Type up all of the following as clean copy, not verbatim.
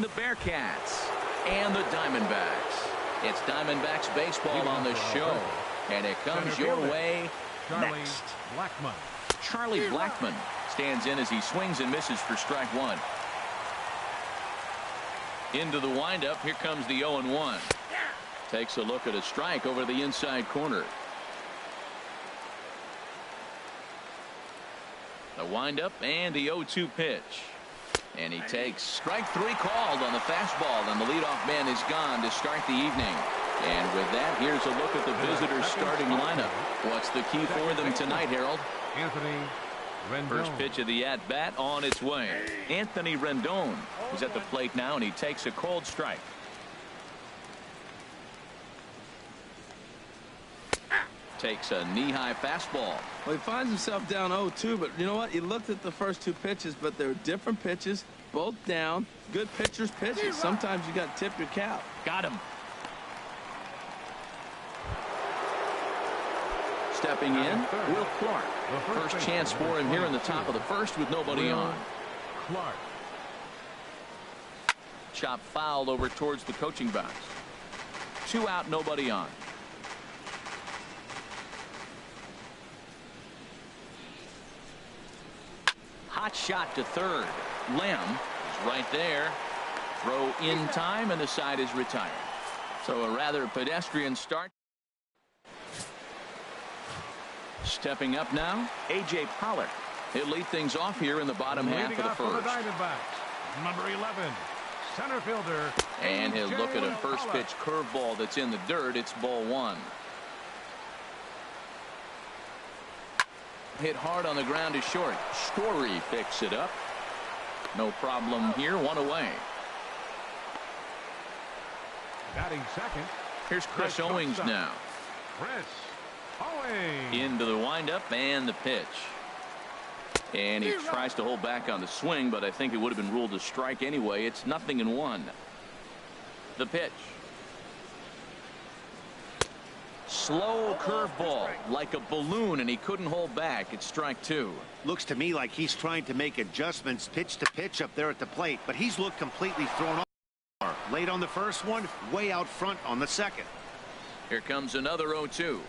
the Bearcats and the Diamondbacks. It's Diamondbacks baseball on the show, and it comes your way next. Charlie Blackmon stands in as he swings and misses for strike one. Into the windup. Here comes the 0-1. Takes a look at a strike over the inside corner. The windup and the 0-2 pitch. And he takes strike three called on the fastball, and the leadoff man is gone to start the evening. And with that, here's a look at the visitors' starting lineup. What's the key for them tonight, Harold? Anthony Rendon. First pitch of the at-bat on its way. Anthony Rendon is at the plate now, and he takes a cold strike. Takes a knee-high fastball. Well, he finds himself down 0-2, but you know what? He looked at the first two pitches, but they were different pitches, both down. Good pitchers' pitches. Sometimes you got to tip your cap. Got him. Stepping in, Will Clark. First chance for him here in the top of the first with nobody on. Clark. Chop fouled over towards the coaching box. 2 out, nobody on. Hot shot to third. Lamb is right there. Throw in time, and the side is retired. So a rather pedestrian start. Stepping up now, A.J. Pollock. He'll lead things off here in the bottom half of the first. Number 11, center fielder. And he'll look at a first pitch curveball that's in the dirt. It's ball one. Hit hard on the ground to short. Story picks it up. No problem here. One away. Batting second. Here's Chris Owings now. Chris Owings. Into the windup and the pitch. And he tries to hold back on the swing, but I think it would have been ruled a strike anyway. It's 0-1. The pitch. Slow curveball like a balloon, and he couldn't hold back. It's strike two. Looks to me like he's trying to make adjustments pitch to pitch up there at the plate, but he's looked completely thrown off. Late on the first one, way out front on the second. Here comes another 0-2.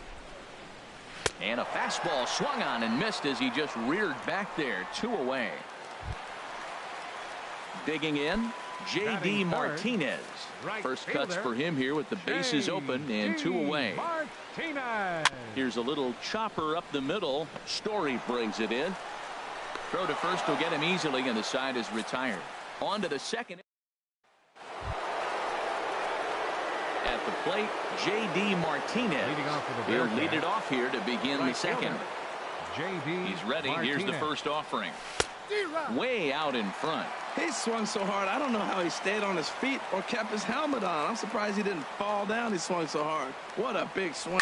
And a fastball swung on and missed as he just reared back there. 2 away. Digging in, J.D. Martinez. First cuts for him here with the bases open and 2 away. Here's a little chopper up the middle. Story brings it in. Throw to first will get him easily, and the side is retired. On to the second. At the plate, J.D. Martinez. He'll lead it off here to begin the second. He's ready. Here's the first offering. Way out in front. He swung so hard, I don't know how he stayed on his feet or kept his helmet on. I'm surprised he didn't fall down. He swung so hard. What a big swing.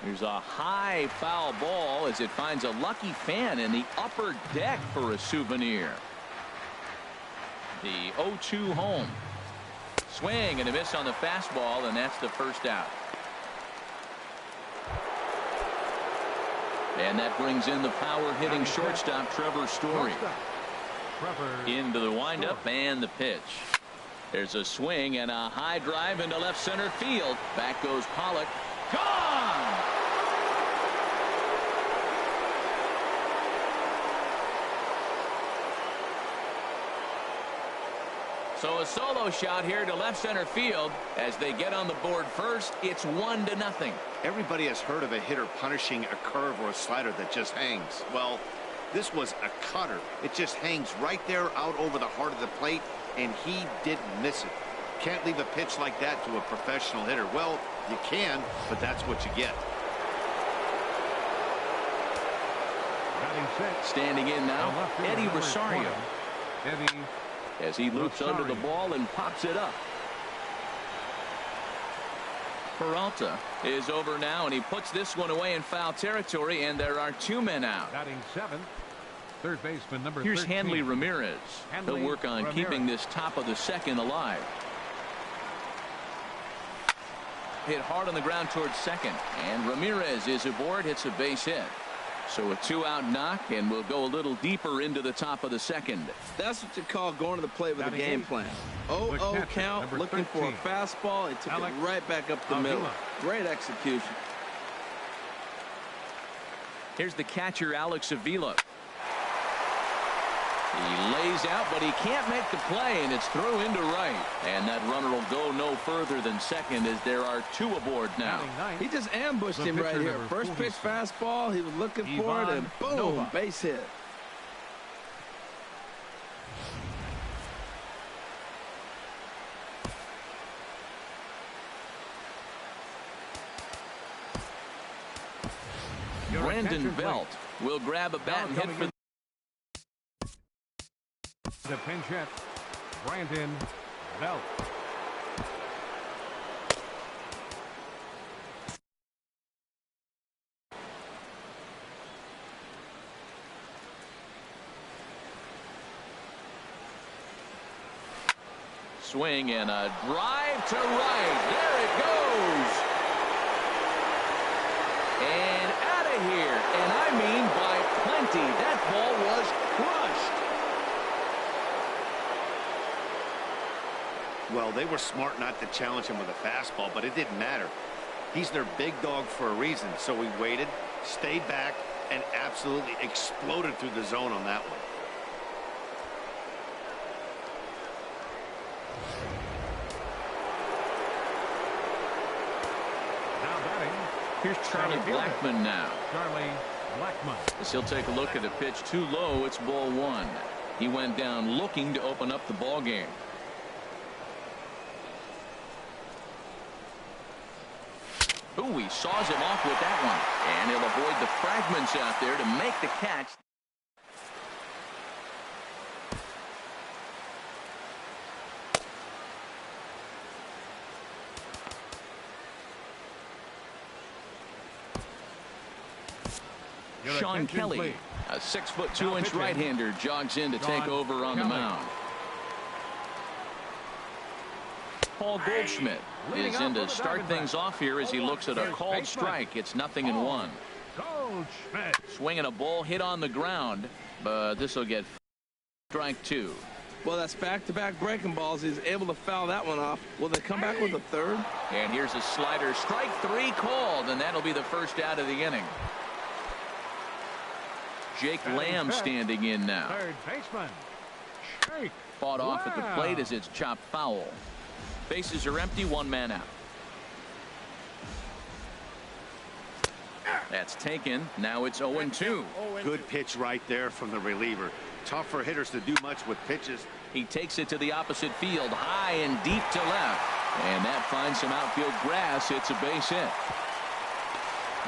Here's a high foul ball as it finds a lucky fan in the upper deck for a souvenir. The 0-2 home. Swing and a miss on the fastball, and that's the first out. And that brings in the power-hitting shortstop, Trevor Story. Into the windup and the pitch. There's a swing and a high drive into left center field. Back goes Pollock. Gone! So a solo shot here to left center field. As they get on the board first, it's 1-0. Everybody has heard of a hitter punishing a curve or a slider that just hangs. Well, this was a cutter. It just hangs right there out over the heart of the plate, and he didn't miss it. Can't leave a pitch like that to a professional hitter. Well, you can, but that's what you get. Standing in now, Eddie Rosario. As he loops under the ball and pops it up. Peralta is over now, and he puts this one away in foul territory, and there are 2 men out. Batting seventh, third baseman number 13. Here's Hanley Ramirez. He'll work on keeping this top of the second alive. Hit hard on the ground towards second, and Ramirez is aboard, hits a base hit. So a 2-out knock, and we'll go a little deeper into the top of the second. That's what you call going to the plate with a game plan. 0-0 count, looking for a fastball. It took it right back up the middle. Great execution. Here's the catcher, Alex Avila. He lays out, but he can't make the play, and it's through into right. And that runner will go no further than second as there are 2 aboard now. He just ambushed him right here. First pitch fastball, he was looking for it, and boom, base hit. Brandon Belt will grab a bat and hit for the pinch hit. Brandon Belt. swing and a drive to right. There it goes. And out of here. And I mean by plenty. That ball was crushed. Well, they were smart not to challenge him with a fastball, but it didn't matter. He's their big dog for a reason. So he waited, stayed back, and absolutely exploded through the zone on that one. Now batting. Here's Charlie Blackmon now. Charlie Blackmon. As he'll take a look at a pitch too low. It's ball one. He went down looking to open up the ball game. Ooh, he saws him off with that one. And he'll avoid the fragments out there to make the catch. Sean Kelly, a 6'2" right-hander, jogs in to take over on the mound. Paul Goldschmidt is in to start things off here as he looks at a called strike. It's 0-1. Goldschmidt. Swinging a ball hit on the ground, but this will get strike two. Well, that's back-to-back breaking balls. He's able to foul that one off. Will they come back with a third? And here's a slider. Strike three called, and that'll be the first out of the inning. Jake Lamb standing in now. Third baseman. Jake Fought off at the Lamb. plate as it's chopped foul. Bases are empty, one man out. That's taken. Now it's 0-2. Good pitch right there from the reliever. Tough for hitters to do much with pitches. He takes it to the opposite field, high and deep to left. And that finds some outfield grass. It's a base hit.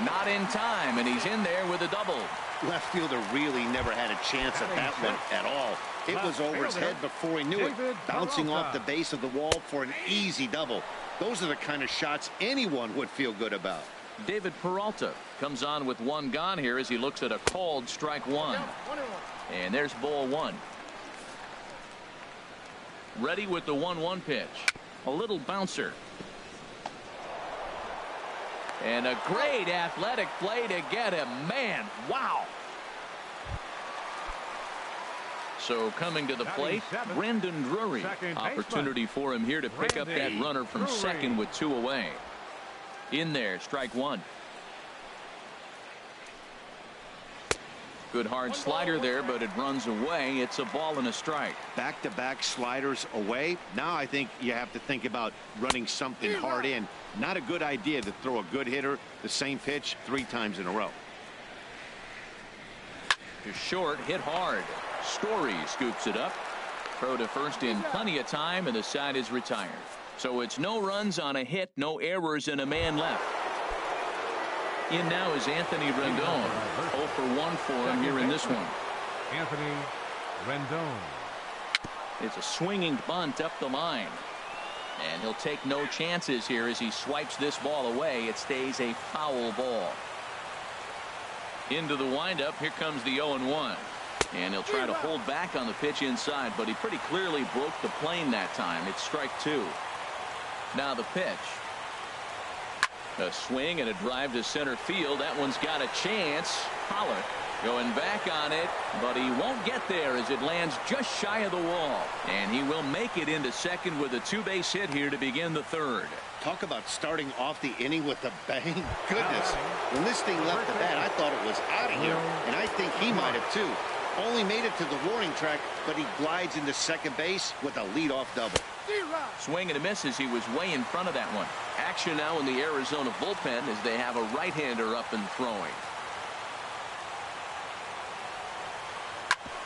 Not in time, and he's in there with a double. Left fielder really never had a chance at that one at all. It was over his head before he knew it, bouncing off the base of the wall for an easy double. Those are the kind of shots anyone would feel good about. David Peralta comes on with one gone here as he looks at a called strike one. And there's ball one. Ready with the 1-1 pitch. A little bouncer. And a great athletic play to get him. Man, wow. So coming to the plate, Brandon Drury. Opportunity for him here to pick up that runner from second with two away. In there, strike one. Good hard slider there, but it runs away. It's a ball and a strike. Back-to-back sliders away. Now I think you have to think about running something hard in. Not a good idea to throw a good hitter the same pitch 3 times in a row. To short, hit hard. Story scoops it up. Throw to first in plenty of time, and the side is retired. So it's no runs on a hit, no errors, and a man left. In now is Anthony Rendon. 0 for 1 for him here in this one. Anthony Rendon. It's a swinging bunt up the line. And he'll take no chances here as he swipes this ball away. It stays a foul ball. Into the windup. Here comes the 0-1. And he'll try to hold back on the pitch inside, but he pretty clearly broke the plane that time. It's strike two. Now the pitch. A swing and a drive to center field. That one's got a chance. Pollock going back on it, but he won't get there as it lands just shy of the wall. And he will make it into second with a two-base hit here to begin the third. Talk about starting off the inning with a bang. Goodness. When this thing left the bat, I thought it was out of here, and I think he might have too. Only made it to the warning track, but he glides into second base with a leadoff double. Swing and a miss as he was way in front of that one. Action now in the Arizona bullpen as they have a right-hander up and throwing.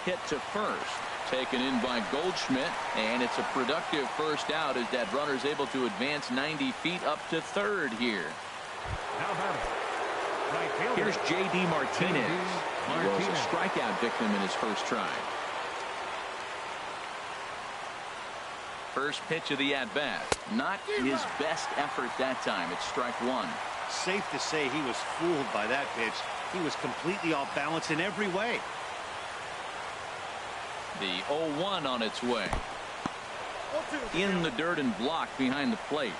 Hit to first, taken in by Goldschmidt, and it's a productive first out as that runner's able to advance 90 feet up to third here. Here's J.D. Martinez. He was a strikeout victim in his first try. First pitch of the at-bat. Not his best effort that time. It's strike one. Safe to say he was fooled by that pitch. He was completely off balance in every way. The 0-1 on its way. In the dirt and blocked behind the plate.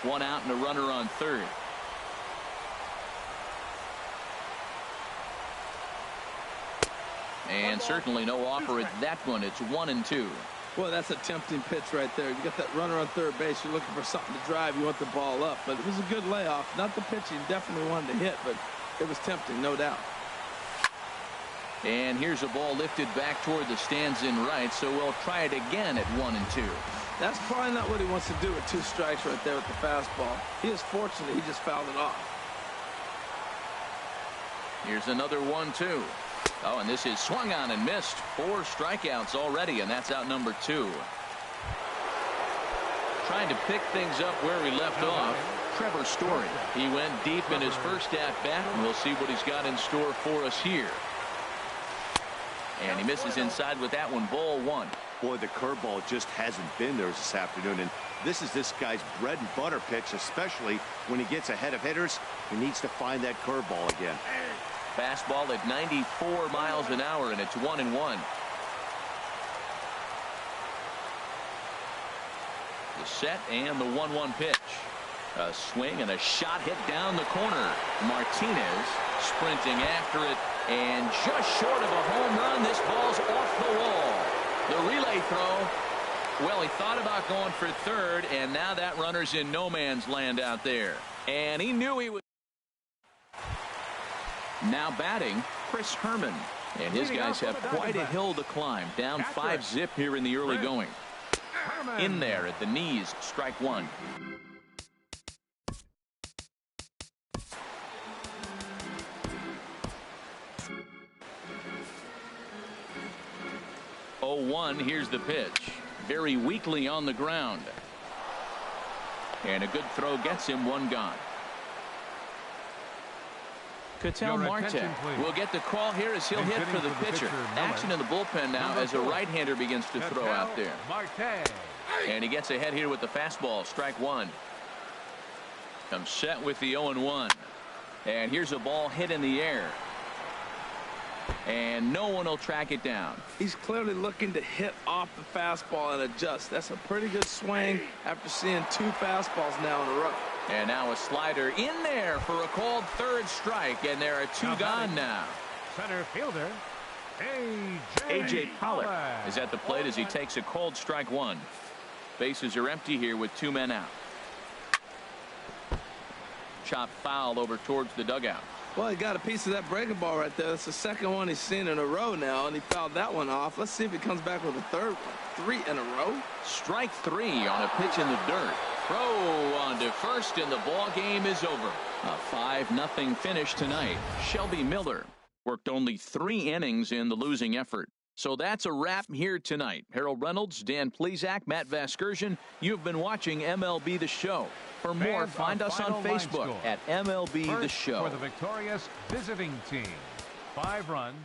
One out and a runner on third. And certainly no offer at that one. It's 1-2. Well, that's a tempting pitch right there. You got that runner on third base. You're looking for something to drive. You want the ball up. But it was a good layoff. Not the pitch he definitely wanted to hit, but it was tempting, no doubt. And here's a ball lifted back toward the stands in right, so we'll try it again at 1-2. That's probably not what he wants to do with two strikes right there with the fastball. He is fortunate he just fouled it off. Here's another 1-2. Oh, and this is swung on and missed. 4 strikeouts already, and that's out number 2. Trying to pick things up where we left off. Trevor Story. He went deep in his first at-bat, and we'll see what he's got in store for us here. And he misses inside with that one. Ball 1. Boy, the curveball just hasn't been there this afternoon, and this is this guy's bread and butter pitch, especially when he gets ahead of hitters. He needs to find that curveball again. Fastball at 94 miles an hour, and it's 1-1. The set and the 1-1 pitch. A swing and a shot hit down the corner. Martinez sprinting after it, and just short of a home run. This ball's off the wall. The relay throw. Well, he thought about going for third, and now that runner's in no man's land out there. And he knew he was. Now batting, Chris Herman. And his guys have quite a hill to climb. Down 5-zip here in the early going. In there at the knees, strike one. Here's the pitch. Very weakly on the ground. And a good throw gets him one gone. Ketel Marte will get the call here as he'll hit for the pitcher. Action in the bullpen now as a right-hander begins to throw out there. And he gets ahead here with the fastball. Strike one. Comes set with the 0-1. And here's a ball hit in the air. And no one will track it down. He's clearly looking to hit off the fastball and adjust. That's a pretty good swing after seeing 2 fastballs now in a row. And now a slider in there for a called third strike, and there are 2 gone now. Center fielder A.J. Pollock is at the plate as he takes a called strike one. Bases are empty here with 2 men out. Chop foul over towards the dugout. Well, he got a piece of that breaking ball right there. That's the second one he's seen in a row now, and he fouled that one off. Let's see if he comes back with a third one. 3 in a row. Strike 3 on a pitch in the dirt. Throw on to first, and the ball game is over. A 5-0 finish tonight. Shelby Miller worked only 3 innings in the losing effort. So that's a wrap here tonight. Harold Reynolds, Dan Plesac, Matt Vasgersian. You've been watching MLB The Show. For more, find us on Facebook at MLB The Show. For the victorious visiting team. 5 runs.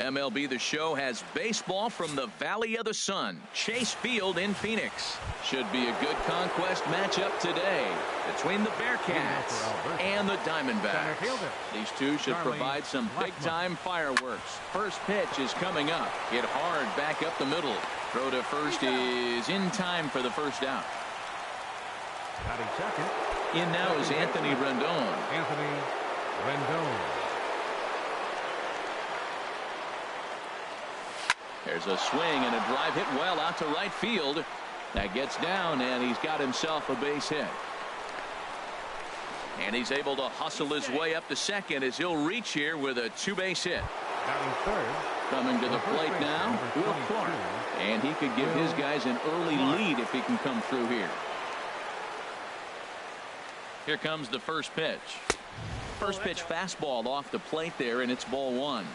MLB The Show has baseball from the Valley of the Sun, Chase Field in Phoenix. Should be a good conquest matchup today between the Bearcats and the Diamondbacks. These two should provide some big-time fireworks. First pitch is coming up. Hit hard back up the middle. Throw to first is in time for the first out. Batting second. In now is Anthony Rendon. Anthony Rendon. There's a swing and a drive hit well out to right field. That gets down, and he's got himself a base hit. And he's able to hustle his way up to second as he'll reach here with a two-base hit. Batting third. Coming to the plate now, Will Clark. And he could give his guys an early lead if he can come through here. Here comes the first pitch. First pitch fastball off the plate there, and it's ball one.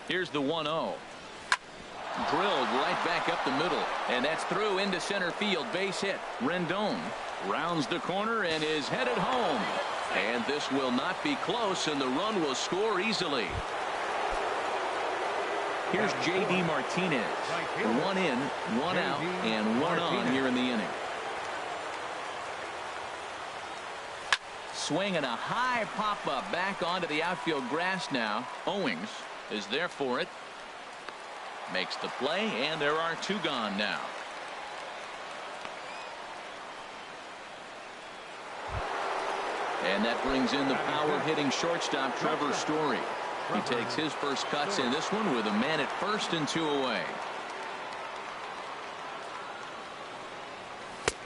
Here's the 1-0. Drilled right back up the middle, and that's through into center field. Base hit. Rendon rounds the corner and is headed home. And this will not be close, and the run will score easily. Here's J.D. Martinez. One in, one out, and one on here in the inning. Swinging a high pop-up back onto the outfield grass now. Owings is there for it. Makes the play, and there are two gone now. And that brings in the power-hitting shortstop Trevor Story. He takes his first cuts in this one with a man at first and two away.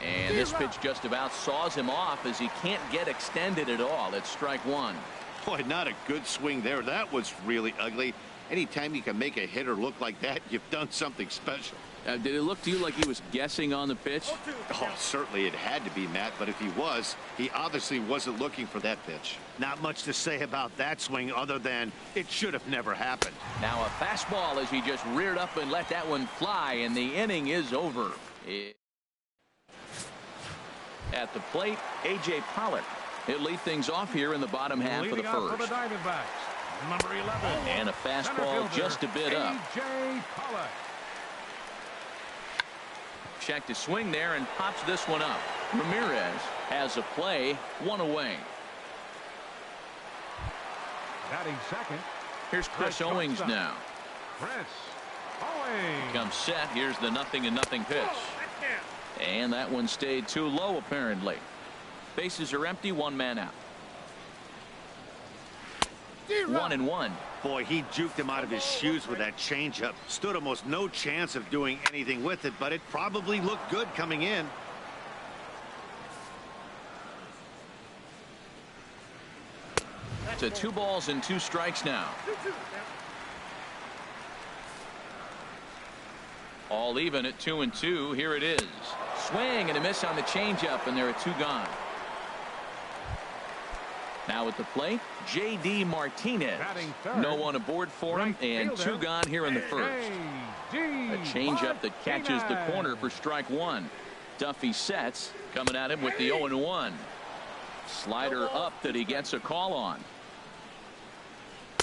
And this pitch just about saws him off as he can't get extended at all. It's strike one. Boy, not a good swing there. That was really ugly. Anytime you can make a hitter look like that, you've done something special. Did it look to you like he was guessing on the pitch? Oh, certainly it had to be, Matt, but if he was, he obviously wasn't looking for that pitch. Not much to say about that swing other than it should have never happened. Now a fastball as he just reared up and let that one fly, and the inning is over. At the plate, A.J. Pollock. He'll lead things off here in the bottom half of the first. For the Diamondbacks, number 11. And a fastball just a bit up. A.J. Pollock. Checked his swing there and pops this one up. Ramirez has a play, one away. Batting second. Here's Chris Owings now. Chris Owings. Comes set. Here's the 0-0 pitch. And that one stayed too low apparently. Bases are empty, one man out. 1-1. Boy, he juked him out of his shoes with that changeup. Stood almost no chance of doing anything with it, but it probably looked good coming in. To 2 balls and 2 strikes now. All even at 2-2. Here it is. Swing and a miss on the changeup, and there are 2 gone. Now at the plate, J.D. Martinez. No one aboard for him, and 2 gone here in the first. A changeup that catches the corner for strike one. Duffy sets, coming at him with the 0-1. Slider up that he gets a call on.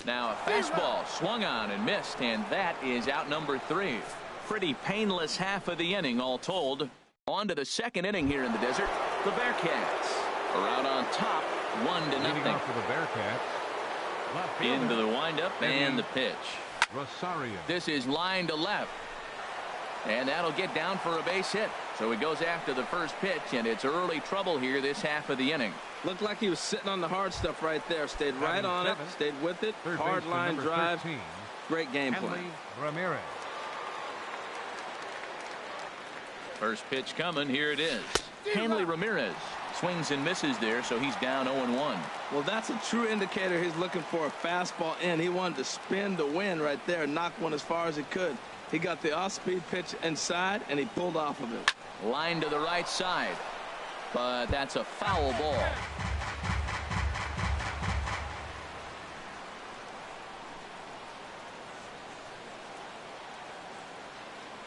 Now a fastball swung on and missed, and that is out number 3. Pretty painless half of the inning all told. On to the second inning here in the desert. The Bearcats are out on top, 1-0. For the Bearcats. Into the windup and the pitch. Rosario. This is line to left. And that'll get down for a base hit. So he goes after the first pitch, and it's early trouble here this half of the inning. Looked like he was sitting on the hard stuff right there. Stayed right on it. Stayed with it. Hard line drive. 13. Great game plan. Ramirez. First pitch coming. Here it is. Hanley Ramirez swings and misses there, so he's down 0-1. Well, that's a true indicator he's looking for a fastball in. He wanted to spin to win right there, knock one as far as he could. He got the off-speed pitch inside, and he pulled off of it. Line to the right side, but that's a foul ball.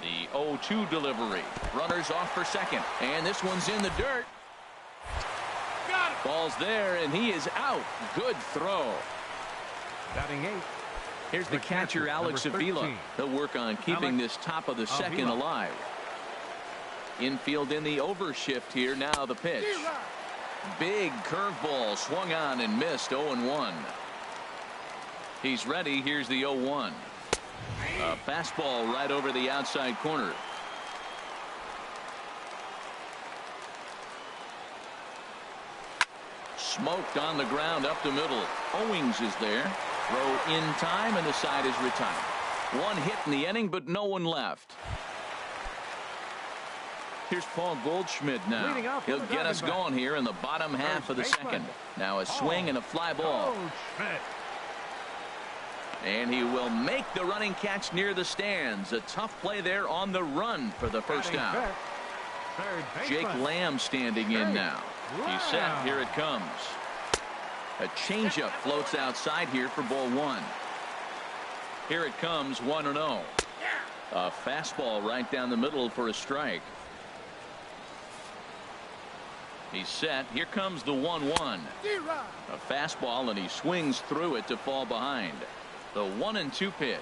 The 0-2 delivery. Runners off for second, and this one's in the dirt. Ball's there, and he is out. Good throw. Batting 8. Here's the catcher, Alex Avila. He'll work on keeping this top of the second alive. Infield in the overshift here. Now the pitch. Big curveball swung on and missed. 0-1. He's ready. Here's the 0-1. A fastball right over the outside corner. Smoked on the ground up the middle. Owings is there. Throw in time, and the side is retired. One hit in the inning, but no one left. Here's Paul Goldschmidt now. He'll get us going here in the bottom half of the second. Now a swing and a fly ball. And he will make the running catch near the stands. A tough play there on the run for the first out. Jake Lamb standing in now. He's set. Here it comes. A changeup floats outside here for ball 1. Here it comes. 1-0. A fastball right down the middle for a strike. He's set. Here comes the 1-1. A fastball, and he swings through it to fall behind. The 1-2 pitch.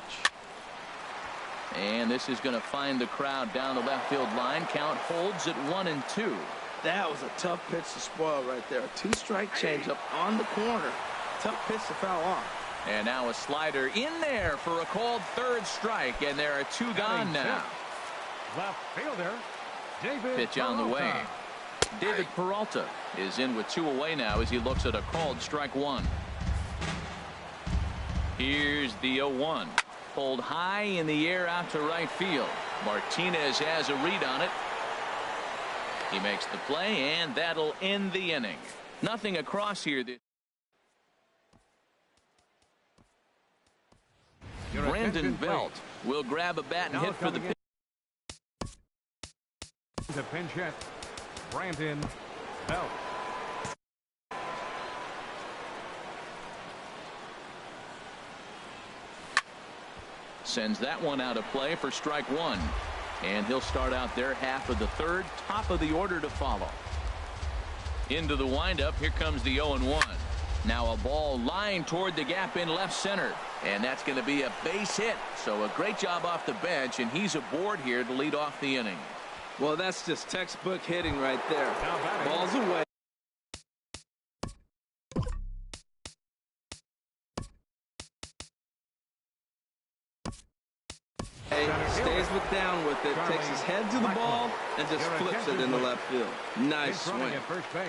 And this is going to find the crowd down the left field line. Count holds at 1-2. That was a tough pitch to spoil right there. A 2-strike changeup on the corner. Tough pitch to foul off. And now a slider in there for a called third strike, and there are 2 gone now. Left fielder, David pitch on the way. David Peralta is in with 2 away now as he looks at a called strike 1. Here's the 0-1. Pulled high in the air out to right field. Martinez has a read on it. He makes the play, and that'll end the inning. Nothing across here. Brandon Belt will grab a bat and hit for the pitch. The pinch hit, Brandon Belt. Sends that one out of play for strike 1. And he'll start out their half of the third. Top of the order to follow. Into the windup. Here comes the 0-1. Now a ball lined toward the gap in left center. And that's going to be a base hit. So a great job off the bench. And he's aboard here to lead off the inning. Well, that's just textbook hitting right there. Ball's away. Stays down with it, takes his head to the ball, and just flips it in the left field. Nice swing. At first base,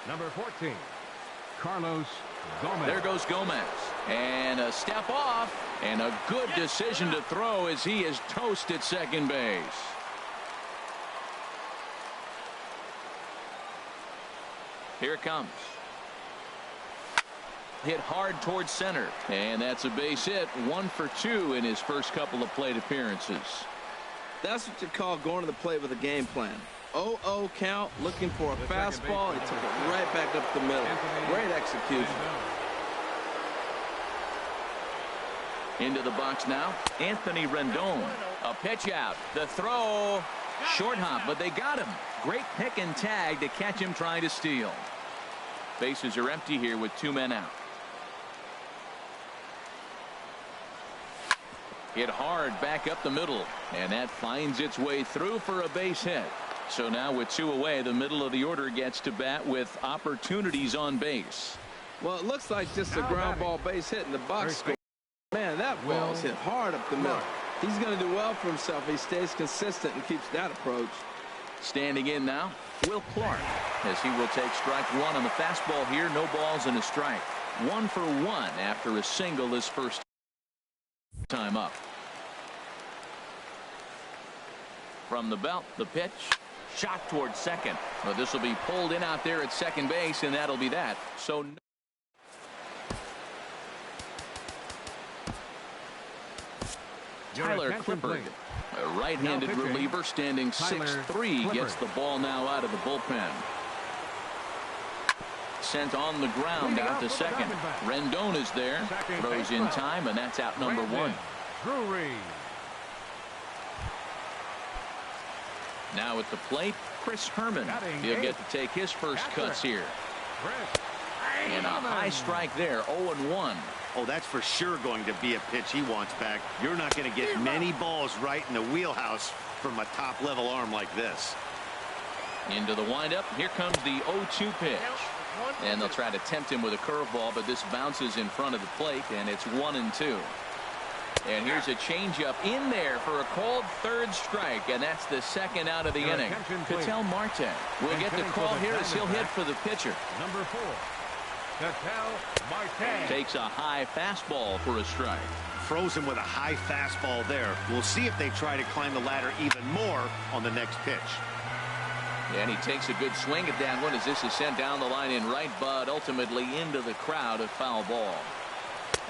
number 14, Carlos Gomez. There goes Gomez. And a step off, and a good decision to throw as he is toast at second base. Here it comes. Hit hard towards center, and that's a base hit. 1 for 2 in his first couple of plate appearances. That's what you call going to the plate with a game plan. 0-0 count, looking for a fastball. He took it right back up the middle. Great execution. Into the box now, Anthony Rendon. A pitch out. The throw, short hop, but they got him. Great pick and tag to catch him trying to steal. Bases are empty here with 2 men out. Hit hard back up the middle, and that finds its way through for a base hit. So now with 2 away, the middle of the order gets to bat with opportunities on base. Well, it looks like just a ground ball base hit in the box score. Man, that ball's hit hard up the middle. He's going to do well for himself. He stays consistent and keeps that approach. Standing in now, Will Clark, as he will take strike 1 on the fastball here. No balls and a strike. 1 for 1 after a single his first time up. From the belt, the pitch. Shot towards second. Well, this will be pulled in out there at second base, and that'll be that. So Tyler Clippard, a right-handed reliever standing 6'3", gets the ball now out of the bullpen. Sent on the ground out to second. Rendon is there. Throws in time, and that's out number 1. Now at the plate, Chris Herman. He'll get to take his first cuts here. And a high strike there, 0-1. Oh, that's for sure going to be a pitch he wants back. You're not going to get many balls right in the wheelhouse from a top-level arm like this. Into the windup. Here comes the 0-2 pitch. And they'll try to tempt him with a curveball, but this bounces in front of the plate, and it's 1-2. And here's a changeup in there for a called third strike, and that's the second out of the inning. Ketel Marte will get the call here as he'll hit for the pitcher. Number 4, Ketel Marte. Takes a high fastball for a strike. Frozen with a high fastball there. We'll see if they try to climb the ladder even more on the next pitch. And he takes a good swing at that one as this is sent down the line in right, but ultimately into the crowd, a foul ball.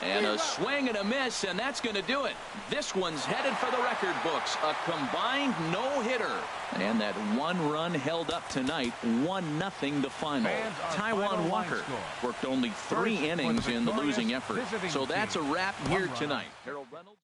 And a swing and a miss, and that's going to do it. This one's headed for the record books. A combined no-hitter. And that one run held up tonight, 1-0 the final. Taijuan Walker worked only 3 innings in the losing effort. So that's a wrap here tonight. Harold Reynolds.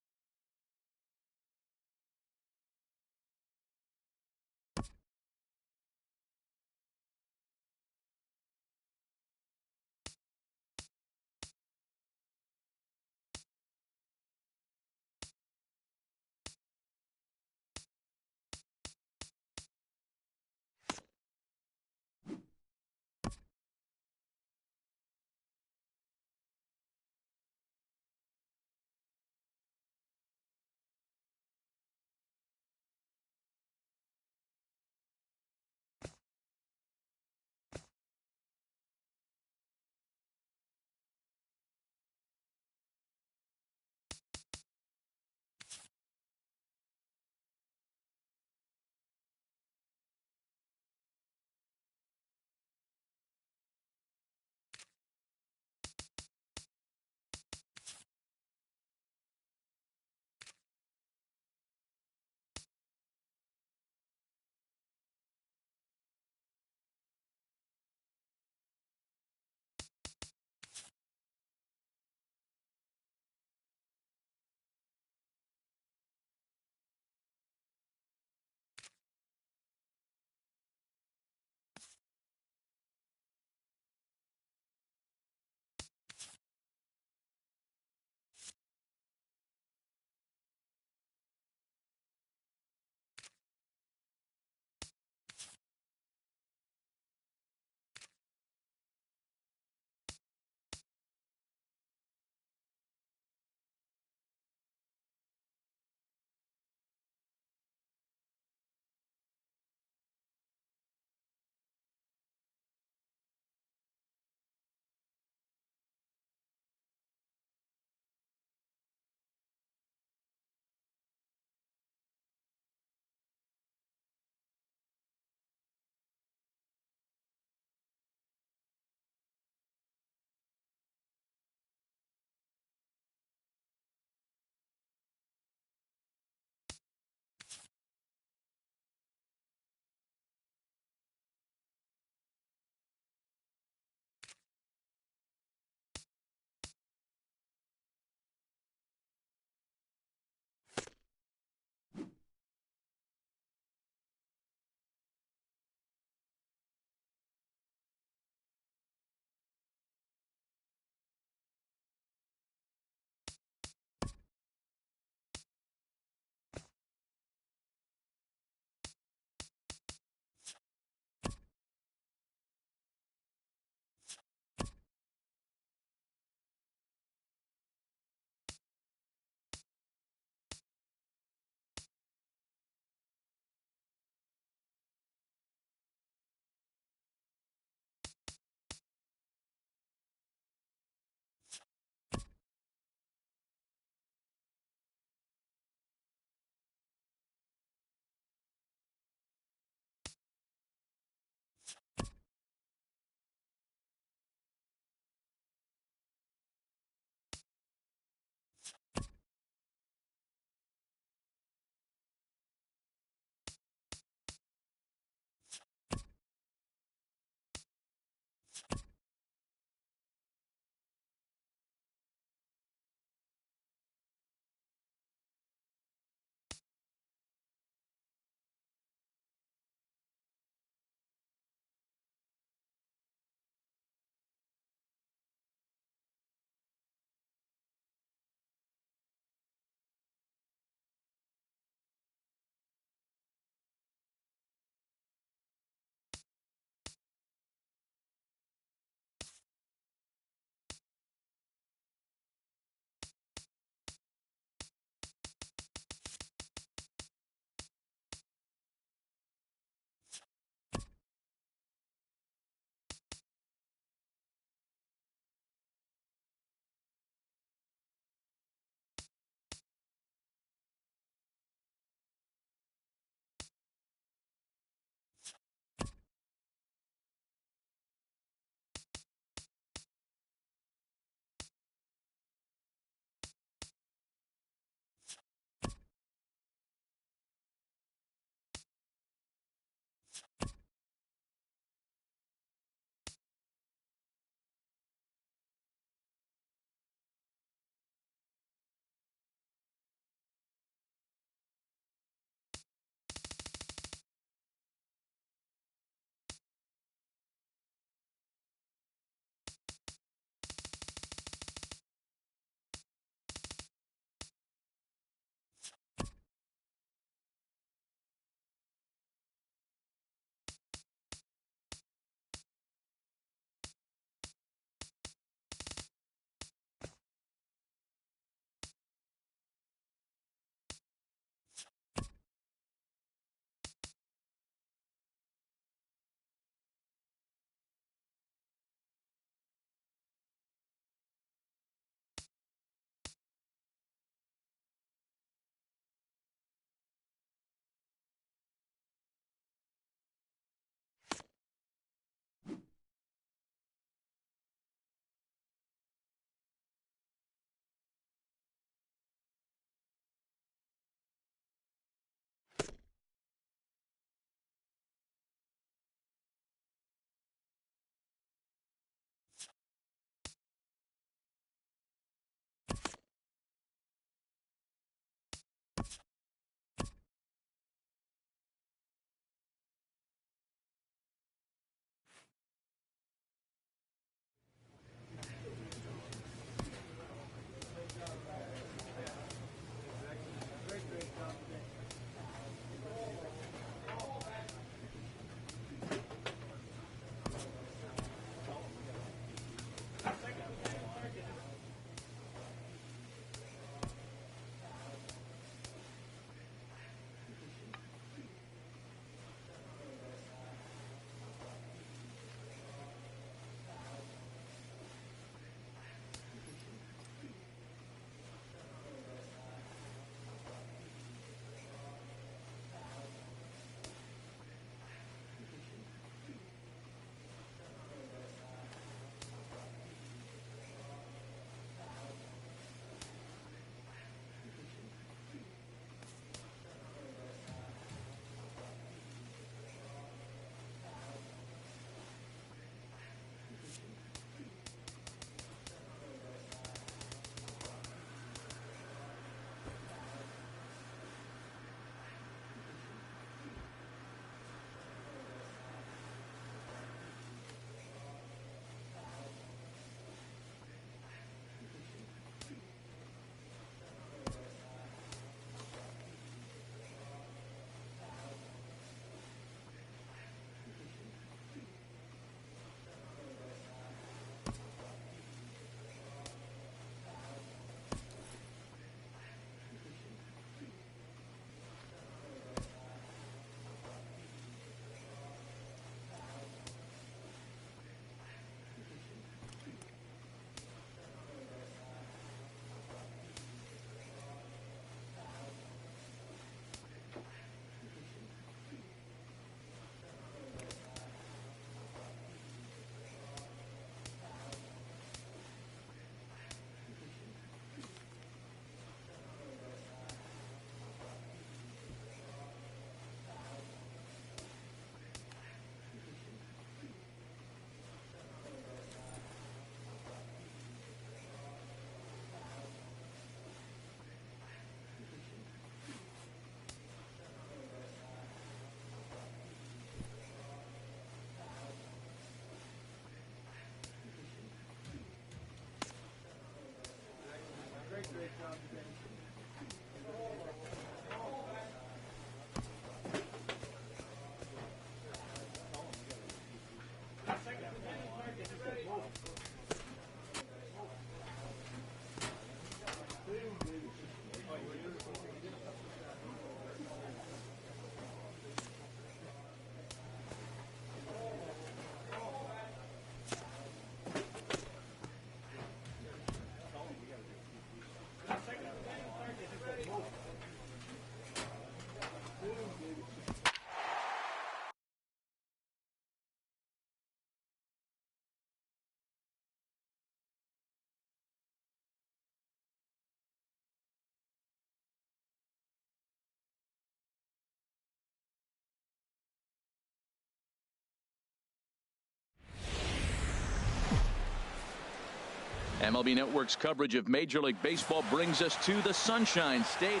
MLB Network's coverage of Major League Baseball brings us to the Sunshine State.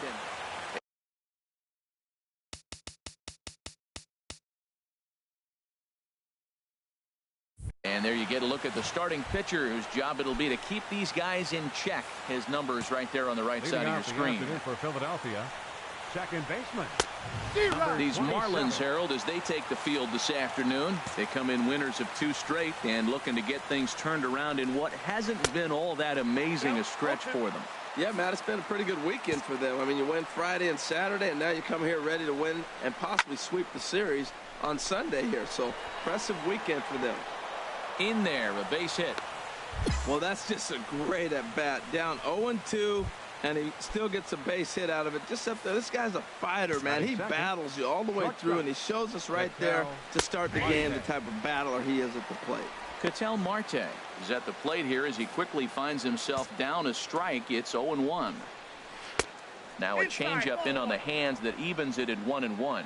And there you get a look at the starting pitcher, whose job it'll be to keep these guys in check. His numbers right there on the right side of your screen. For Philadelphia, second baseman. These Marlins, Harold, as they take the field this afternoon, they come in winners of 2 straight and looking to get things turned around in what hasn't been all that amazing a stretch for them. Yeah, Matt, it's been a pretty good weekend for them. I mean, you win Friday and Saturday, and now you come here ready to win and possibly sweep the series on Sunday here. So, impressive weekend for them. In there, a base hit. Well, that's just a great at-bat. Down 0-2. And he still gets a base hit out of it. Just up there, this guy's a fighter, man. He battles you all the way through, and he shows us right there to start the game the type of battler he is at the plate. Ketel Marte is at the plate here as he quickly finds himself down a strike. It's 0-1. Now a changeup in on the hands that evens it at 1-1.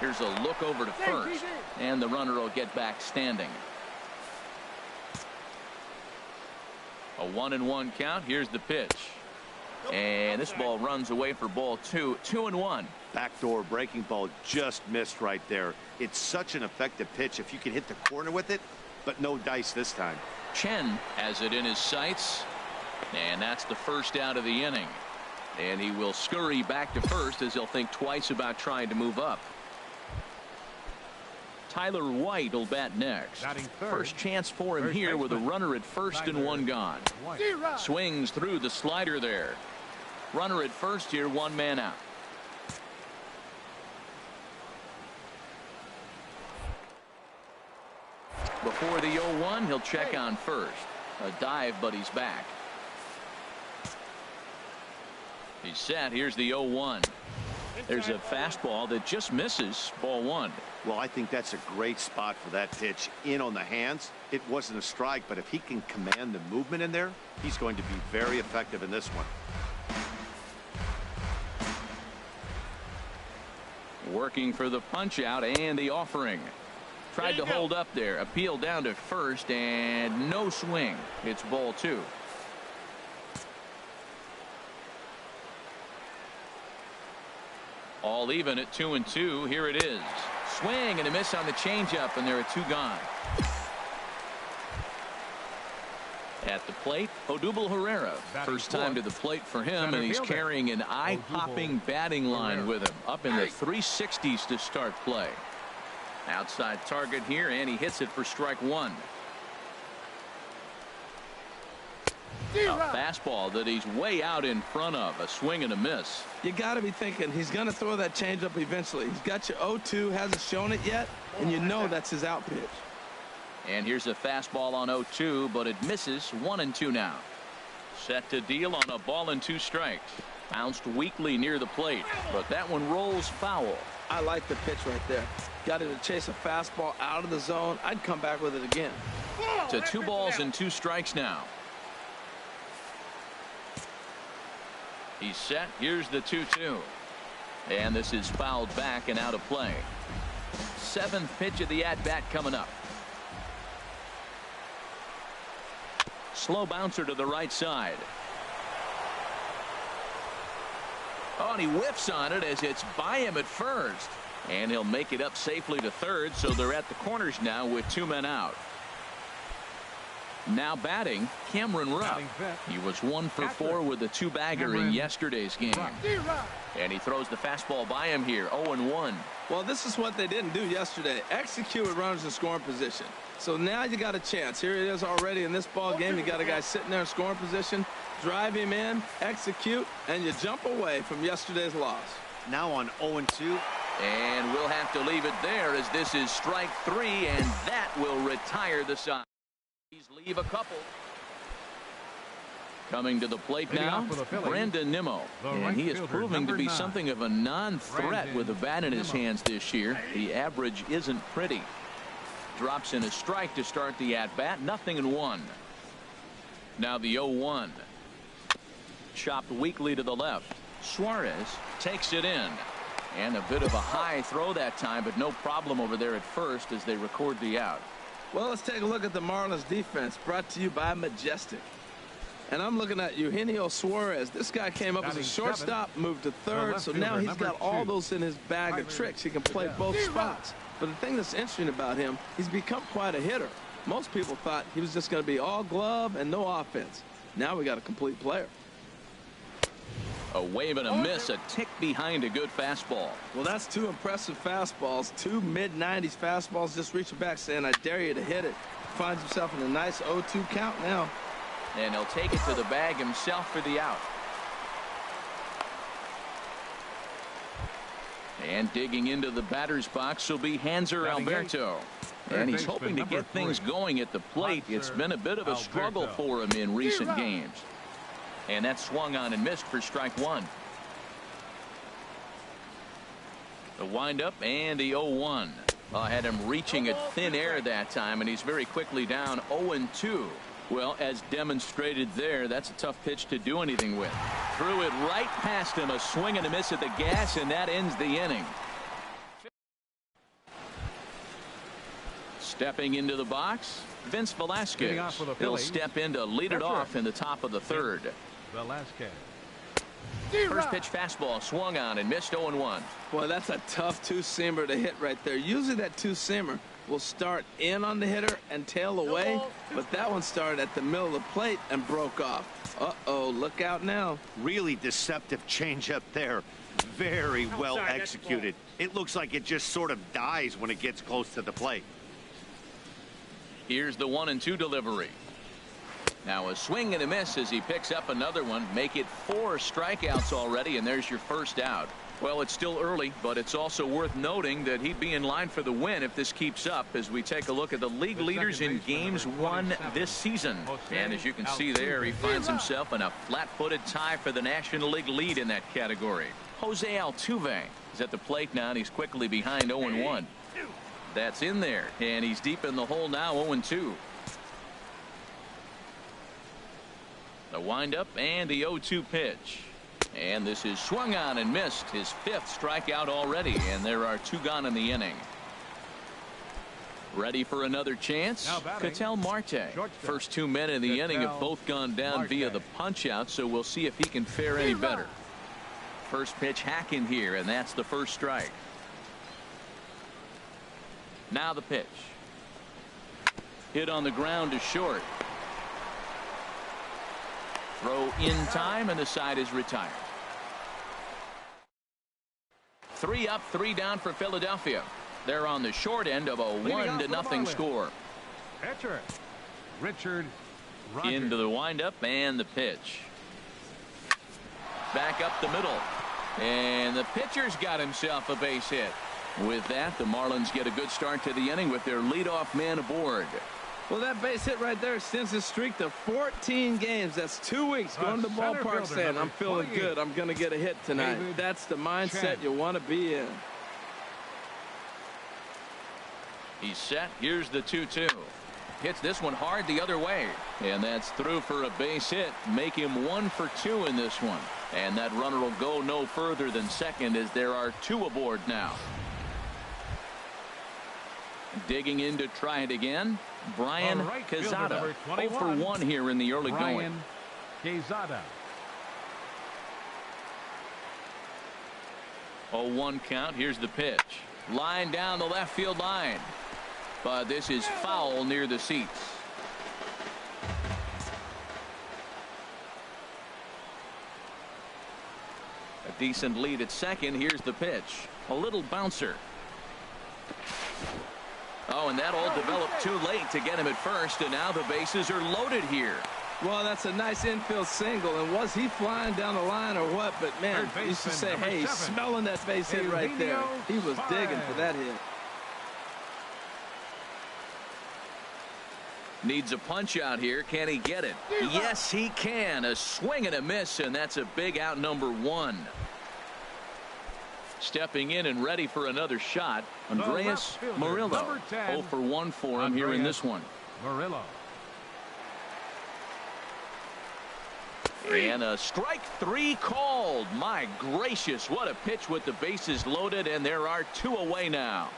Here's a look over to first, and the runner will get back standing. A 1-1 count. Here's the pitch, and this ball runs away for ball 2. 2-1. Backdoor breaking ball just missed right there. It's such an effective pitch if you can hit the corner with it, but no dice this time. Chen has it in his sights, and that's the first out of the inning. And he will scurry back to first as he'll think twice about trying to move up. Tyler White will bat next. First chance for him here with a runner at first and 1 gone. Swings through the slider there. Runner at first here, 1 man out. Before the 0-1, he'll check on first. A dive, but he's back. He's set. Here's the 0-1. There's a fastball that just misses, ball 1. Well, I think that's a great spot for that pitch. In on the hands. It wasn't a strike, but if he can command the movement in there, he's going to be very effective in this one. Working for the punch out and the offering. Tried to hold up there. Appeal down to first, and no swing. It's ball 2. All even at 2-2. Here it is. Swing and a miss on the changeup, and there are 2 gone. At the plate, Odubel Herrera. First time to the plate for him, and he's carrying an eye-popping batting line with him. Up in the 360s to start play. Outside target here, and he hits it for strike 1. A fastball that he's way out in front of. A swing and a miss. You got to be thinking he's going to throw that changeup eventually. He's got you 0-2, hasn't shown it yet, and you know that's his out pitch. And here's a fastball on 0-2, but it misses. 1-2 now. Set to deal on a ball and 2 strikes. Bounced weakly near the plate, but that one rolls foul. I like the pitch right there. Got him to chase a fastball out of the zone. I'd come back with it again. To 2 balls and 2 strikes now. He's set. Here's the 2-2. And this is fouled back and out of play. 7th pitch of the at-bat coming up. Slow bouncer to the right side. Oh, and he whiffs on it as it's by him at first. And he'll make it up safely to third, so they're at the corners now with 2 men out. Now batting, Cameron Rupp. He was 1 for 4 with a 2-bagger in yesterday's game. And he throws the fastball by him here, 0-1. Well, this is what they didn't do yesterday. Execute with runners in scoring position. So now you got a chance. Here it is already in this ball game. You got a guy sitting there in scoring position. Drive him in, execute, and you jump away from yesterday's loss. Now on 0-2. And we'll have to leave it there as this is strike 3, and that will retire the side. Please leave a couple. Coming to the plate now, Brandon Nimmo. And he is proving to be something of a non-threat with a bat in his hands this year. The average isn't pretty. Drops in a strike to start the at-bat. 0-1. Now the 0-1. Chopped weakly to the left. Suarez takes it in. And a bit of a high throw that time, but no problem over there at first as they record the out. Well, let's take a look at the Marlins defense, brought to you by Majestic. And I'm looking at Eugenio Suarez. This guy came up as a shortstop, moved to third, so now he's got all those in his bag of tricks. He can play both spots. But the thing that's interesting about him, he's become quite a hitter. Most people thought he was just going to be all glove and no offense. Now we got a complete player. A wave and a miss, a tick behind a good fastball. Well, that's 2 impressive fastballs, 2 mid-90s fastballs, just reaching back saying, I dare you to hit it. Finds himself in a nice 0-2 count now. And he'll take it to the bag himself for the out. And digging into the batter's box will be Hanser Alberto. And he's hoping to get things going at the plate. It's been a bit of a struggle for him in recent games. And that swung on and missed for strike 1. The windup and the 0-1. Had him reaching at thin air that time, and he's very quickly down 0-2. Well, as demonstrated there, that's a tough pitch to do anything with. Threw it right past him, a swing and a miss at the gas, and that ends the inning. Stepping into the box, Vince Velasquez. He'll step in to lead it off in the top of the third. Velasquez. First pitch fastball swung on and missed 0-1. Boy, that's a tough 2-seamer to hit right there. Usually that 2-seamer will start in on the hitter and tail away, but that one started at the middle of the plate and broke off. Uh-oh, look out now. Really deceptive changeup there. Very well executed. It looks like it just sort of dies when it gets close to the plate. Here's the 1-2 delivery. Now a swing and a miss as he picks up another one. Make it 4 strikeouts already, and there's your first out. Well, it's still early, but it's also worth noting that he'd be in line for the win if this keeps up as we take a look at the league leaders in games won this season. And as you can see there, he finds himself in a flat-footed tie for the National League lead in that category. Jose Altuve is at the plate now, and he's quickly behind 0-1. That's in there, and he's deep in the hole now, 0-2. The windup and the 0-2 pitch. And this is swung on and missed, his 5th strikeout already, and there are 2 gone in the inning. Ready for another chance? Ketel Marte. First 2 men in the inning have both gone down via the punch out, so we'll see if he can fare any better. First pitch hack in here, and that's the first strike. Now the pitch. Hit on the ground to short. Throw in time, and the side is retired. 3 up, 3 down for Philadelphia. They're on the short end of a 1-0 score. Pitcher, Richard Rogers. Into the windup and the pitch. Back up the middle. And the pitcher's got himself a base hit. With that, the Marlins get a good start to the inning with their leadoff man aboard. Well, that base hit right there extends his streak to 14 games. That's 2 weeks going to the ballpark saying, I'm feeling good. I'm going to get a hit tonight. That's the mindset you want to be in. He's set. Here's the 2-2. Hits this one hard the other way. And that's through for a base hit. Make him 1 for 2 in this one. And that runner will go no further than second as there are 2 aboard now. Digging in to try it again. Brian Quezada. 0 for 1 here in the early going. Quezada. 0-1 count. Here's the pitch. Line down the left field line. But this is foul near the seats. A decent lead at second. Here's the pitch. A little bouncer. Oh, and that all developed too late to get him at first, and now the bases are loaded here. Well, that's a nice infield single, and was he flying down the line or what? But, man, you used to say, hey, he's smelling that base hit right there. He was digging for that hit. Needs a punch out here. Can he get it? Yes, he can. A swing and a miss, and that's a big out, number 1. Stepping in and ready for another shot, Andres Murillo. 0 for 1 for him here in this one. Murillo. And a strike 3 called. My gracious, what a pitch with the bases loaded, and there are 2 away now.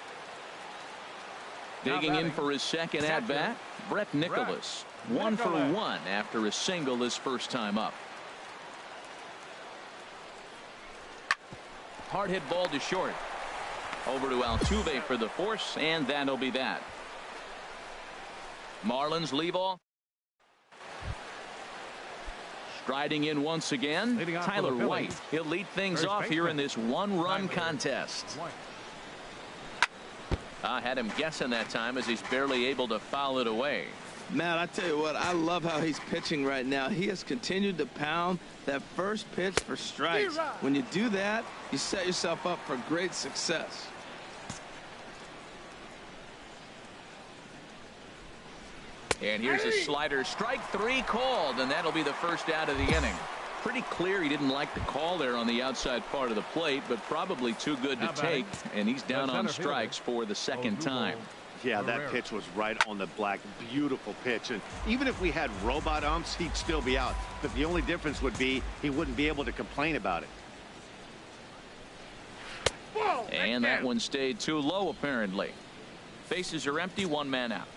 Digging in for his second at bat, Brett Nicholas. 1 for 1 after a single his first time up. Hard hit ball to short. Over to Altuve for the force, and that'll be that. Marlins leave off. Striding in once again, Tyler White. He'll lead things off here in this 1-run contest. I had him guessing that time as he's barely able to foul it away. Matt, I tell you what, I love how he's pitching right now. He has continued to pound that first pitch for strikes. When you do that, you set yourself up for great success. And here's a slider, strike 3 called, and that'll be the first out of the inning. Pretty clear he didn't like the call there on the outside part of the plate, but probably too good to take, and he's down on strikes for the second time. Yeah, that pitch was right on the black. Beautiful pitch. And even if we had robot umps, he'd still be out. But the only difference would be he wouldn't be able to complain about it. And that one stayed too low, apparently. Bases are empty, 1 man out.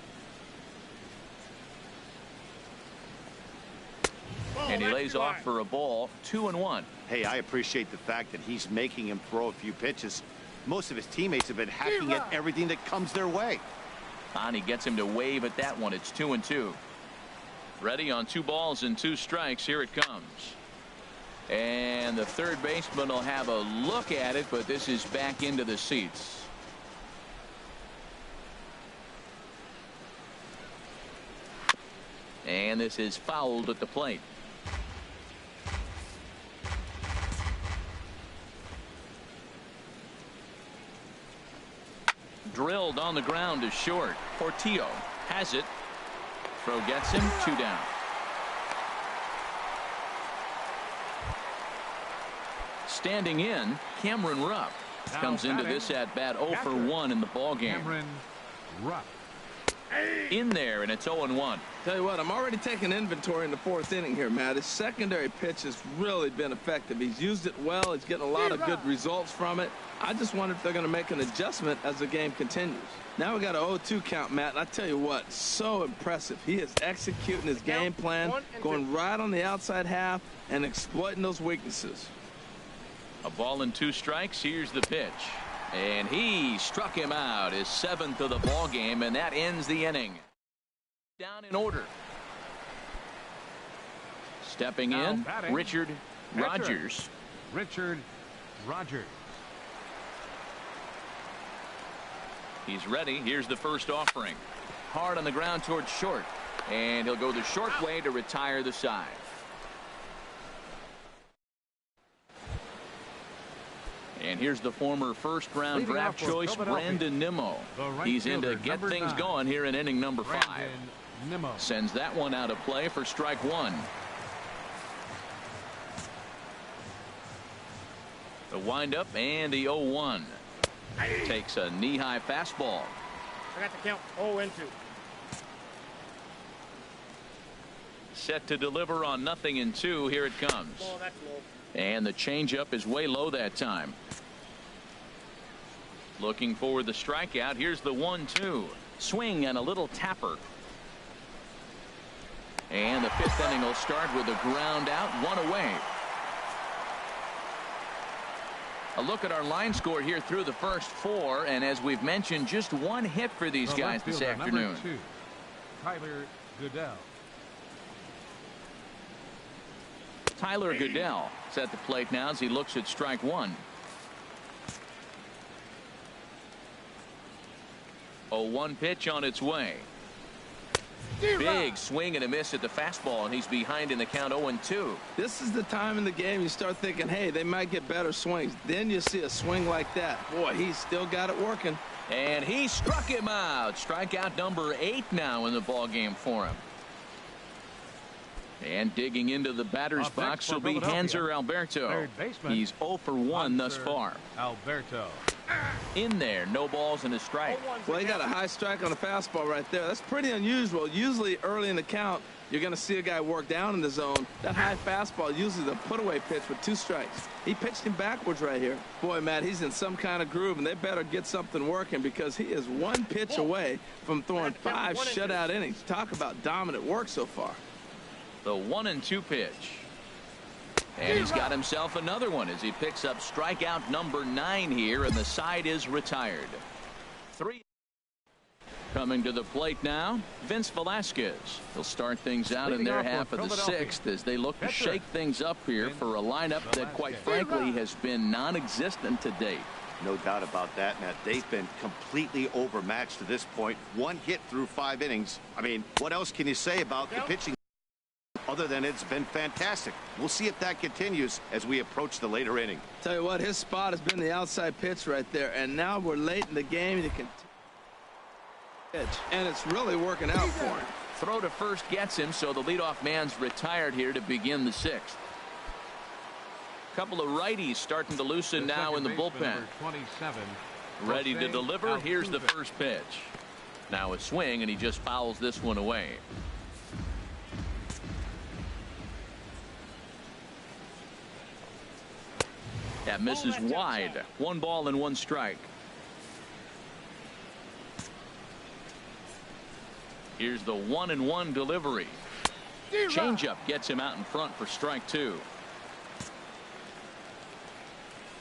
And he lays off for a ball, 2-1. Hey, I appreciate the fact that he's making him throw a few pitches. Most of his teammates have been hacking at everything that comes their way. And he gets him to wave at that one. It's 2-2. Ready on 2 balls and 2 strikes. Here it comes. And the third baseman will have a look at it, but this is back into the seats. And this is fouled at the plate. Drilled on the ground to short. Portillo has it. Throw gets him. 2 down. Standing in, Cameron Rupp comes into this at bat 0 for 1 in the ball game. Cameron Rupp. In there, and it's 0-1. Tell you what, I'm already taking inventory in the 4th inning here, Matt. His secondary pitch has really been effective. He's used it well. He's getting a lot of good results from it. I just wonder if they're going to make an adjustment as the game continues. Now we got an 0-2 count, Matt, and I tell you what, so impressive. He is executing his game plan, going right on the outside half and exploiting those weaknesses. A ball and 2 strikes. Here's the pitch. And he struck him out, his 7th of the ball game, and that ends the inning. Down in order. Stepping in, Richard Rogers. Richard Rogers. He's ready. Here's the first offering. Hard on the ground towards short. And he'll go the short way to retire the side. And here's the former first-round draft choice, Brandon Nimmo. He's in to get things going here in inning number 5. Sends that one out of play for strike 1. The windup and the 0-1. Takes a knee-high fastball. I got the count 0-2. Set to deliver on 0-2. Here it comes. Oh, that's low. And the changeup is way low that time. Looking for the strikeout. Here's the 1-2. Swing and a little tapper. And the 5th inning will start with a ground out, 1 away. A look at our line score here through the first 4, and as we've mentioned, just 1 hit for these guys this afternoon. Number 2, Tyler Goodell. Tyler Goodell is at the plate now as he looks at strike 1. 0-1 pitch on its way. Big swing and a miss at the fastball, and he's behind in the count 0-2. This is the time in the game you start thinking, hey, they might get better swings. Then you see a swing like that. Boy, he's still got it working. And he struck him out. Strikeout number 8 now in the ball game for him. And digging into the batter's box will be Hanser Alberto. He's 0 for 1 thus far. Alberto. In there, no balls and a strike. Well, he got a high strike on the fastball right there. That's pretty unusual. Usually early in the count, you're going to see a guy work down in the zone. That high fastball, usually the put-away pitch with 2 strikes. He pitched him backwards right here. Boy, Matt, he's in some kind of groove, and they better get something working because he is 1 pitch away from throwing 5 shutout innings. Talk about dominant work so far. The 1-2 pitch. And he's got himself another one as he picks up strikeout number 9 here, and the side is retired. 3. Coming to the plate now, Vince Velasquez. He'll start things out in their half of the 6th as they look to shake things up here for a lineup that, quite frankly, has been non-existent to date. No doubt about that, Matt. They've been completely overmatched to this point. 1 hit through 5 innings. I mean, what else can you say about the pitching other than it's been fantastic? We'll see if that continues as we approach the later inning. Tell you what, his spot has been the outside pitch right there, and now we're late in the game. You can pitch, and it's really working out for him. Throw to first gets him, so the leadoff man's retired here to begin the 6th. Couple of righties starting to loosen now in the bullpen. Ready to deliver. Here's the first pitch. Now a swing, and he just fouls this one away. That misses wide. 1 ball and 1 strike. Here's the 1-1 delivery. Changeup gets him out in front for strike 2.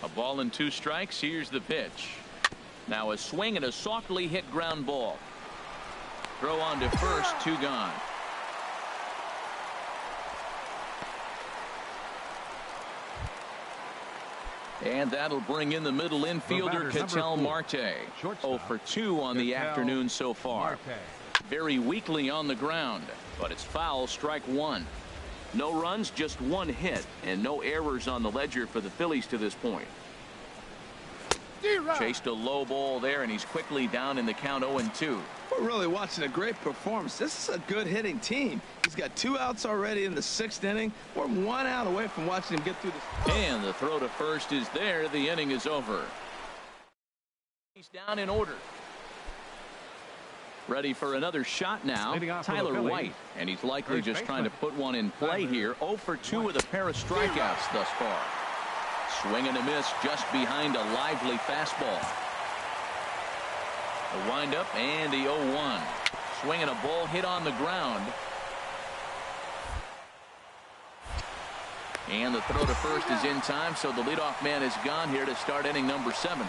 A ball and 2 strikes. Here's the pitch. Now a swing and a softly hit ground ball. Throw on to first, 2 gone. And that'll bring in the middle infielder, Ketel Marte. 0 for 2 on the afternoon so far. Very weakly on the ground, but it's foul, strike 1. No runs, just 1 hit, and no errors on the ledger for the Phillies to this point. Chased a low ball there, and he's quickly down in the count 0-2. We're really watching a great performance. This is a good hitting team. He's got 2 outs already in the 6th inning. We're 1 out away from watching him get through this. And the throw to first is there. The inning is over. He's down in order. Ready for another shot now, Tyler White. And he's likely just trying to put one in play here. 0 for 2 with a pair of strikeouts thus far. Swing and a miss just behind a lively fastball. A windup and the 0-1. Swinging a ball hit on the ground. And the throw to first is in time, so the leadoff man is gone here to start inning number 7.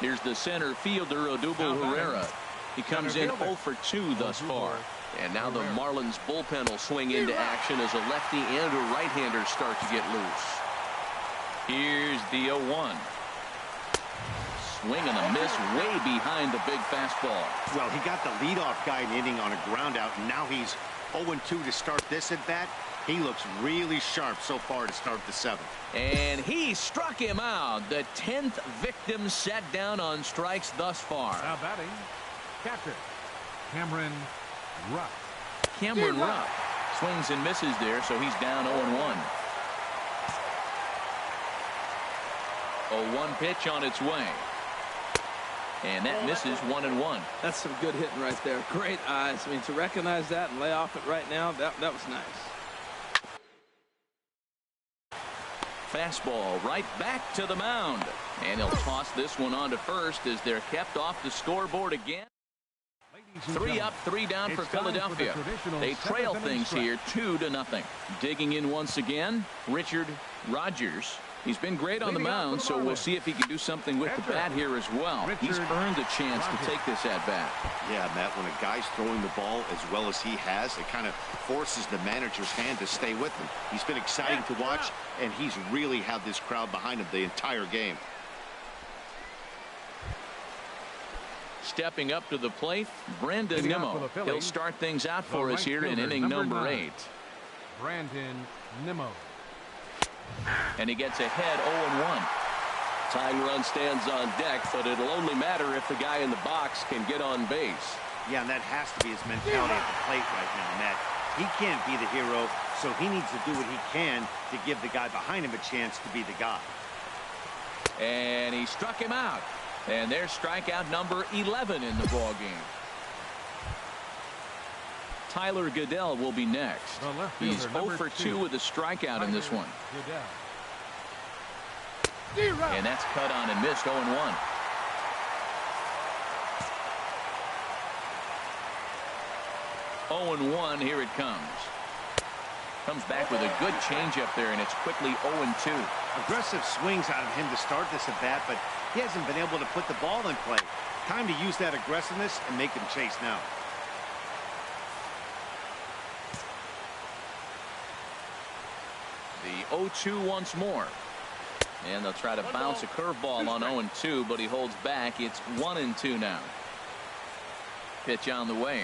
Here's the center fielder, Odubel Herrera. He comes in 0 for 2 thus far. And now the Marlins bullpen will swing into action as a lefty and a right-hander start to get loose. Here's the 0-1. Swing and a miss way behind the big fastball. Well, he got the leadoff guy in the inning on a ground out, and now he's 0-2 to start this at bat. He looks really sharp so far to start the 7th. And he struck him out. The 10th victim set down on strikes thus far. Now batting, catcher, Cameron Rupp. Cameron Rupp swings and misses there, so he's down 0-1. 0-1 pitch on its way. And that misses 1-1. That's some good hitting right there. Great eyes. I mean, to recognize that and lay off it right now, that was nice. Fastball right back to the mound. And he'll toss this one on to first as they're kept off the scoreboard again. 3 up, 3 down for Philadelphia. They trail things here 2-0. Digging in once again, Richard Rodgers. He's been great on the mound, so we'll see if he can do something with the bat here as well. He's earned a chance to take this at bat. Yeah, Matt, when a guy's throwing the ball as well as he has, it kind of forces the manager's hand to stay with him. He's been exciting to watch, and he's really had this crowd behind him the entire game. Stepping up to the plate, Brandon Nimmo. He'll start things out for us here in inning number 8. Brandon Nimmo. And he gets ahead 0-1. Tying run stands on deck, but it'll only matter if the guy in the box can get on base. Yeah, and that has to be his mentality at the plate right now, Matt. He can't be the hero, so he needs to do what he can to give the guy behind him a chance to be the guy. And he struck him out. And there's strikeout number 11 in the ball game. Tyler Goodell will be next. He's 0 for 2 with a strikeout in this one. And that's cut on and missed 0-1. (0-1). Here it comes. Comes back with a good changeup there, and it's quickly 0-2. Aggressive swings out of him to start this at bat, but he hasn't been able to put the ball in play. Time to use that aggressiveness and make him chase now. The 0-2 once more. And they'll try to bounce a curveball on 0-2, but he holds back. It's 1-2 now. Pitch on the way.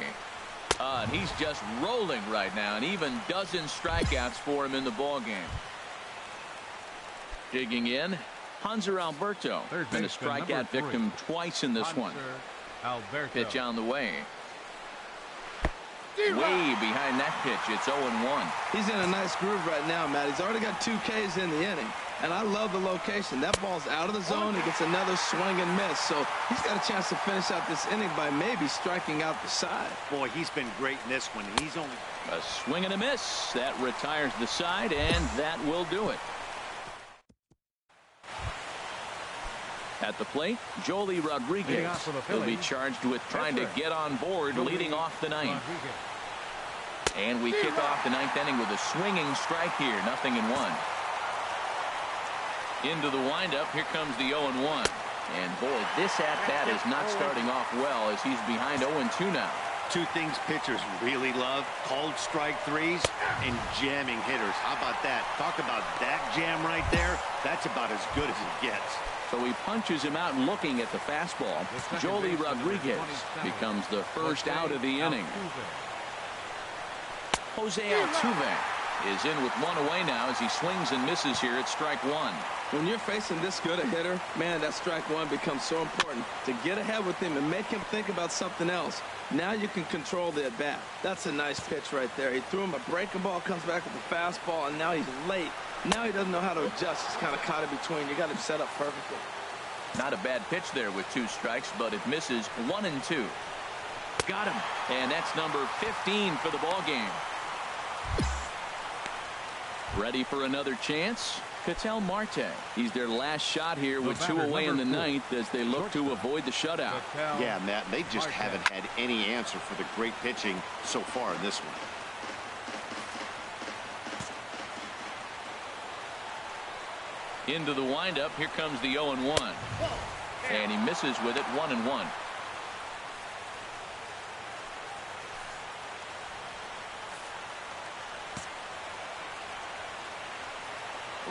And he's just rolling right now, and even dozen strikeouts for him in the ball game. Digging in, Hanser Alberto. Been a strikeout victim twice in this one. Pitch on the way. Way behind that pitch. It's 0-1. He's in a nice groove right now, Matt. He's already got 2 Ks in the inning. And I love the location. That ball's out of the zone. He gets another swing and miss. So he's got a chance to finish out this inning by maybe striking out the side. Boy, he's been great in this one. He's only a swing and a miss. That retires the side, and that will do it. At the plate, Joely Rodriguez. He'll be charged with trying to get on board, leading off the 9th. And we kick off the 9th inning with a swinging strike here. 0-1. Into the windup. Here comes the 0-1. And boy, this at-bat is not starting off well as he's behind 0-2 now. 2 things pitchers really love: called strike threes and jamming hitters. How about that? Talk about that jam right there. That's about as good as it gets. So he punches him out looking at the fastball. Joely Rodriguez becomes the first out of the inning. Jose Altuve is in with 1 away now as he swings and misses here at strike 1. When you're facing this good a hitter, man, that strike 1 becomes so important to get ahead with him and make him think about something else. Now you can control the at bat. That's a nice pitch right there. He threw him a breaking ball, comes back with the fastball, and now he's late. Now he doesn't know how to adjust. He's kind of caught in between. You got him set up perfectly. Not a bad pitch there with 2 strikes, but it misses 1-2. Got him. And that's number 15 for the ball game. Ready for another chance? Ketel Marte. He's their last shot here with 2 away in the 9th as they look to avoid the shutout. Yeah, Matt, they just haven't had any answer for the great pitching so far in this one. Into the windup. Here comes the 0-1. And he misses with it. 1-1.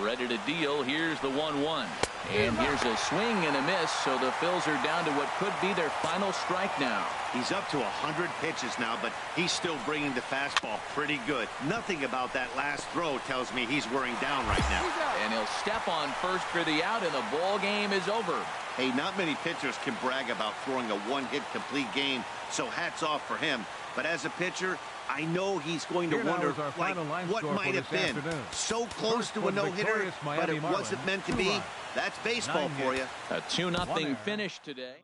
Ready to deal. Here's the 1-1. And here's a swing and a miss, so the Phils are down to what could be their final strike now. He's up to 100 pitches now, but he's still bringing the fastball pretty good. Nothing about that last throw tells me he's wearing down right now. And he'll step on first for the out, and the ball game is over. Hey, not many pitchers can brag about throwing a 1-hit complete game, so hats off for him. But as a pitcher, I know he's going to wonder, like, what might have been. So close to a no-hitter, but it wasn't meant to be. That's baseball for you. A 2-0 finish today.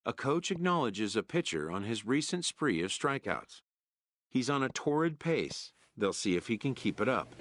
A coach acknowledges a pitcher on his recent spree of strikeouts. He's on a torrid pace. They'll see if he can keep it up.